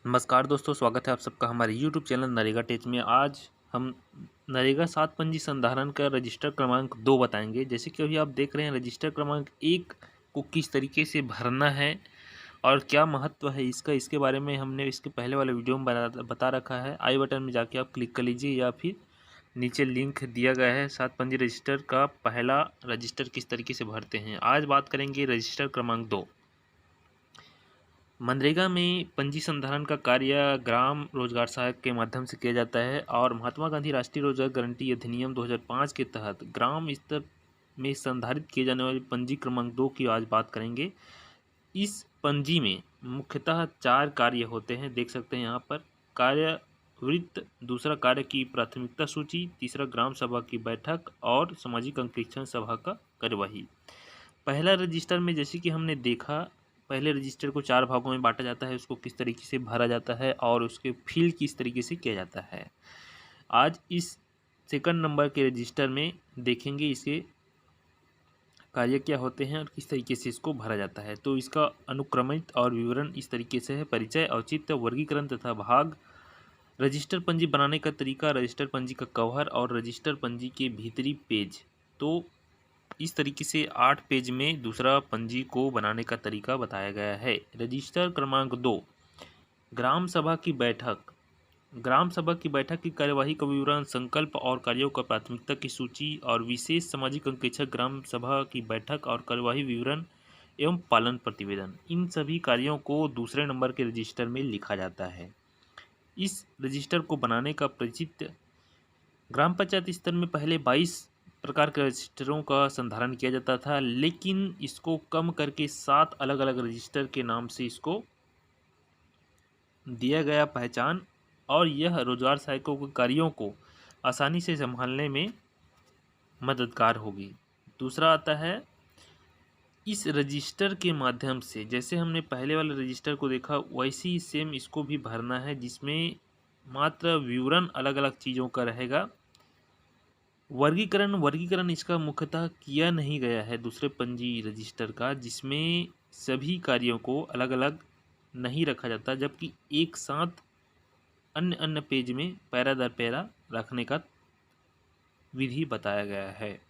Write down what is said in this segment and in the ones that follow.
नमस्कार दोस्तों, स्वागत है आप सबका हमारे YouTube चैनल नरेगा टेच में। आज हम नरेगा 7 पंजी संधारण का रजिस्टर क्रमांक 2 बताएंगे। जैसे कि अभी आप देख रहे हैं, रजिस्टर क्रमांक 1 को किस तरीके से भरना है और क्या महत्व है इसका, इसके बारे में हमने इसके पहले वाले वीडियो में बता रखा है। आई बटन में जाके आप क्लिक कर लीजिए या फिर नीचे लिंक दिया गया है। 7 पंजी रजिस्टर का पहला रजिस्टर किस तरीके से भरते हैं। आज बात करेंगे रजिस्टर क्रमांक 2। मनरेगा में पंजी संधारण का कार्य ग्राम रोजगार सहायक के माध्यम से किया जाता है और महात्मा गांधी राष्ट्रीय रोजगार गारंटी अधिनियम 2005 के तहत ग्राम स्तर में संधारित किए जाने वाली पंजी क्रमांक 2 की आज बात करेंगे। इस पंजी में मुख्यतः 4 कार्य होते हैं, देख सकते हैं यहाँ पर। कार्य वृत्त, दूसरा कार्य की प्राथमिकता सूची, तीसरा ग्राम सभा की बैठक और सामाजिक अंकेक्षण सभा का कार्यवाही। पहला रजिस्टर में जैसे कि हमने देखा, पहले रजिस्टर को 4 भागों में बांटा जाता है, उसको किस तरीके से भरा जाता है और उसके फिल किस तरीके से किया जाता है। आज इस सेकंड नंबर के रजिस्टर में देखेंगे इसके कार्य क्या होते हैं और किस तरीके से इसको भरा जाता है। तो इसका अनुक्रमित और विवरण इस तरीके से है: परिचय, औचित्य, वर्गीकरण तथा भाग, रजिस्टर पंजी बनाने का तरीका, रजिस्टर पंजी का कवर और रजिस्टर पंजी के भीतरी पेज। तो इस तरीके से 8 पेज में दूसरा पंजी को बनाने का तरीका बताया गया है। रजिस्टर क्रमांक 2, ग्राम सभा की बैठक। ग्राम सभा की बैठक की कार्यवाही का विवरण, संकल्प और कार्यों का प्राथमिकता की सूची और विशेष सामाजिक अंकेक्षक ग्राम सभा की बैठक और कार्यवाही विवरण एवं पालन प्रतिवेदन, इन सभी कार्यों को दूसरे नंबर के रजिस्टर में लिखा जाता है। इस रजिस्टर को बनाने का प्रचित ग्राम पंचायत स्तर में पहले 22 प्रकार के रजिस्टरों का संधारण किया जाता था, लेकिन इसको कम करके 7 अलग अलग रजिस्टर के नाम से इसको दिया गया पहचान, और यह रोजगार सहायकों के कार्यों को आसानी से संभालने में मददगार होगी। दूसरा आता है, इस रजिस्टर के माध्यम से जैसे हमने पहले वाले रजिस्टर को देखा वैसे ही सेम इसको भी भरना है, जिसमें मात्र विवरण अलग अलग चीज़ों का रहेगा। वर्गीकरण इसका मुख्यतः किया नहीं गया है दूसरे पंजी रजिस्टर का, जिसमें सभी कार्यों को अलग अलग नहीं रखा जाता, जबकि एक साथ अन्य अन्य पेज में पैरा दर पैरा रखने का विधि बताया गया है।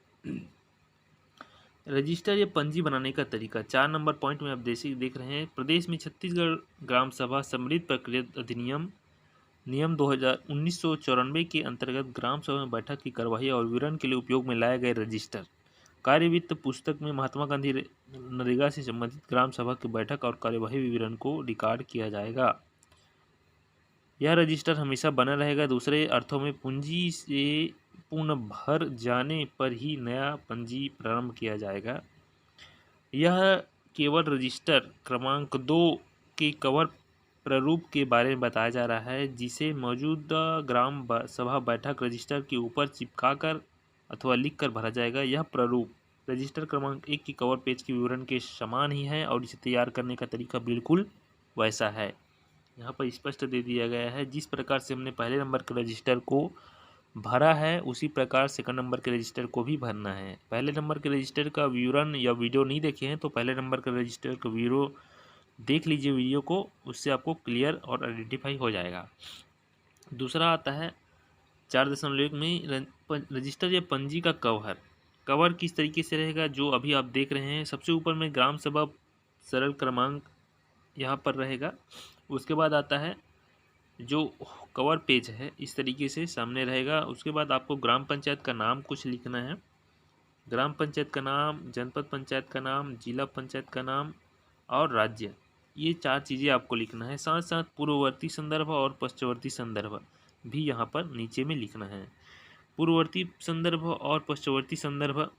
रजिस्टर या पंजी बनाने का तरीका 4 नंबर पॉइंट में आप देख रहे हैं। प्रदेश में छत्तीसगढ़ ग्राम सभा सम्मिलित प्रक्रिया अधिनियम नियम 1994 के अंतर्गत ग्राम सभा में बैठक की कार्यवाही और विवरण के लिए उपयोग में लाए गए रजिस्टर। कार्यवित्त पुस्तक में महात्मा गांधी नरेगा से संबंधित ग्राम सभा की बैठक और कार्यवाही विवरण को रिकॉर्ड किया जाएगा। यह रजिस्टर हमेशा बना रहेगा। दूसरे अर्थों में पूंजी से पूर्ण भर जाने पर ही नया पंजी प्रारंभ किया जाएगा। यह केवल रजिस्टर क्रमांक 2 के कवर प्रारूप के बारे में बताया जा रहा है, जिसे मौजूदा ग्राम सभा बैठक रजिस्टर के ऊपर चिपकाकर अथवा लिखकर भरा जाएगा। यह प्रारूप रजिस्टर क्रमांक 1 के कवर पेज के विवरण के समान ही है और इसे तैयार करने का तरीका बिल्कुल वैसा है। यहाँ पर स्पष्ट दे दिया गया है, जिस प्रकार से हमने पहले नंबर के रजिस्टर को भरा है उसी प्रकार सेकंड नंबर के रजिस्टर को भी भरना है। पहले नंबर के रजिस्टर का विवरण या वीडियो नहीं देखे हैं तो पहले नंबर के रजिस्टर का वीडियो देख लीजिए वीडियो को, उससे आपको क्लियर और आइडेंटिफाई हो जाएगा। दूसरा आता है 4.1 में रजिस्टर या पंजी का कवर किस तरीके से रहेगा, जो अभी आप देख रहे हैं। सबसे ऊपर में ग्राम सभा सरल क्रमांक यहाँ पर रहेगा। उसके बाद आता है जो कवर पेज है इस तरीके से सामने रहेगा। उसके बाद आपको ग्राम पंचायत का नाम कुछ लिखना है, ग्राम पंचायत का नाम, जनपद पंचायत का नाम, जिला पंचायत का नाम और राज्य, ये 4 चीज़ें आपको लिखना है। साथ साथ पूर्ववर्ती संदर्भ और पश्चवर्ती संदर्भ भी यहाँ पर नीचे में लिखना है। पूर्ववर्ती संदर्भ और पश्चवर्ती संदर्भ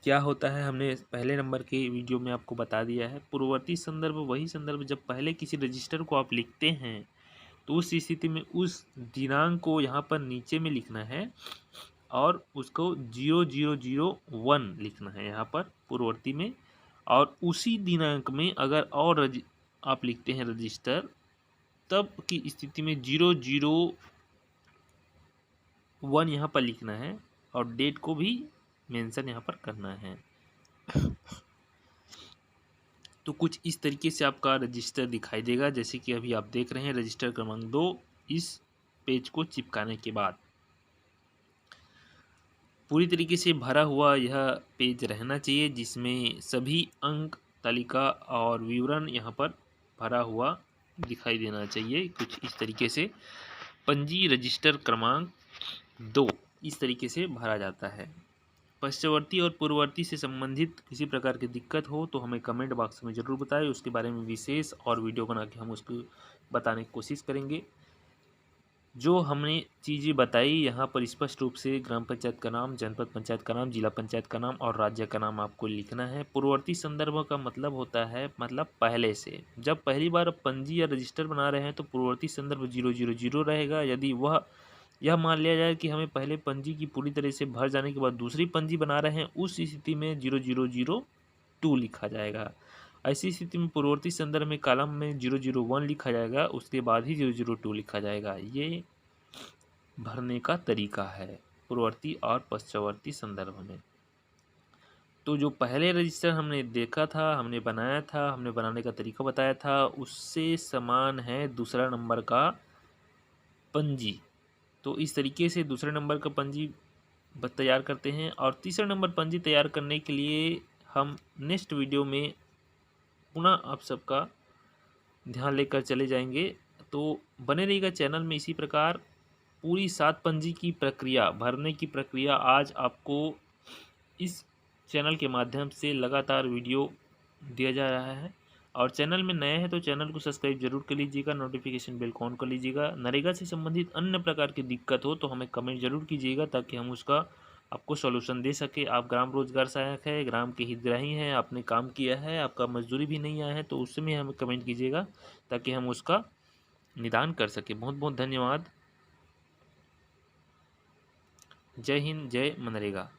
क्या होता है हमने पहले नंबर के वीडियो में आपको बता दिया है। पूर्ववर्ती संदर्भ वही संदर्भ जब पहले किसी रजिस्टर को आप लिखते हैं तो उस स्थिति में उस दिनांक को यहाँ पर नीचे में लिखना है और उसको 0001 लिखना है यहाँ पर पूर्ववर्ती में, और उसी दिनांक में अगर और आप लिखते हैं रजिस्टर तब की स्थिति में 001 यहाँ पर लिखना है और डेट को भी मेंशन यहाँ पर करना है। तो कुछ इस तरीके से आपका रजिस्टर दिखाई देगा, जैसे कि अभी आप देख रहे हैं रजिस्टर क्रमांक 2। इस पेज को चिपकाने के बाद पूरी तरीके से भरा हुआ यह पेज रहना चाहिए, जिसमें सभी अंक, तालिका और विवरण यहाँ पर भरा हुआ दिखाई देना चाहिए। कुछ इस तरीके से पंजी रजिस्टर क्रमांक 2 इस तरीके से भरा जाता है। पश्चवर्ती और पूर्ववर्ती से संबंधित किसी प्रकार की दिक्कत हो तो हमें कमेंट बॉक्स में ज़रूर बताएं, उसके बारे में विशेष और वीडियो बना के हम उसको बताने की कोशिश करेंगे। जो हमने चीज़ें बताई यहाँ पर स्पष्ट रूप से ग्राम पंचायत का नाम, जनपद पंचायत का नाम, जिला पंचायत का नाम और राज्य का नाम आपको लिखना है। पूर्ववर्ती संदर्भ का मतलब होता है मतलब पहले से, जब पहली बार आप पंजी या रजिस्टर बना रहे हैं तो पूर्ववर्ती संदर्भ 000 रहेगा। यदि वह यह मान लिया जाए कि हमें पहले पंजी की पूरी तरह से भर जाने के बाद दूसरी पंजी बना रहे हैं, उस स्थिति में 0002 लिखा जाएगा। ऐसी स्थिति में पूर्ववर्ती संदर्भ में कॉलम में 001 लिखा जाएगा, उसके बाद ही 002 लिखा जाएगा। ये भरने का तरीका है पूर्ववर्ती और पश्चवर्ती संदर्भ में। तो जो पहले रजिस्टर हमने देखा था, हमने बनाया था, हमने बनाने का तरीका बताया था, उससे समान है दूसरा नंबर का पंजी। तो इस तरीके से दूसरे नंबर का पंजी तैयार करते हैं। और तीसरा नंबर पंजी तैयार करने के लिए हम नेक्स्ट वीडियो में पुनः आप सबका ध्यान लेकर चले जाएंगे। तो बने रहिएगा चैनल में। इसी प्रकार पूरी 7 पंजी की प्रक्रिया, भरने की प्रक्रिया आज आपको इस चैनल के माध्यम से लगातार वीडियो दिया जा रहा है। और चैनल में नए हैं तो चैनल को सब्सक्राइब जरूर कर लीजिएगा, नोटिफिकेशन बेल को ऑन कर लीजिएगा। नरेगा से संबंधित अन्य प्रकार की दिक्कत हो तो हमें कमेंट जरूर कीजिएगा, ताकि हम उसका आपको सॉल्यूशन दे सके। आप ग्राम रोजगार सहायक है, ग्राम के हितग्राही हैं, आपने काम किया है, आपका मजदूरी भी नहीं आया है, तो उसमें हमें कमेंट कीजिएगा ताकि हम उसका निदान कर सके। बहुत बहुत धन्यवाद। जय हिंद, जय मनरेगा।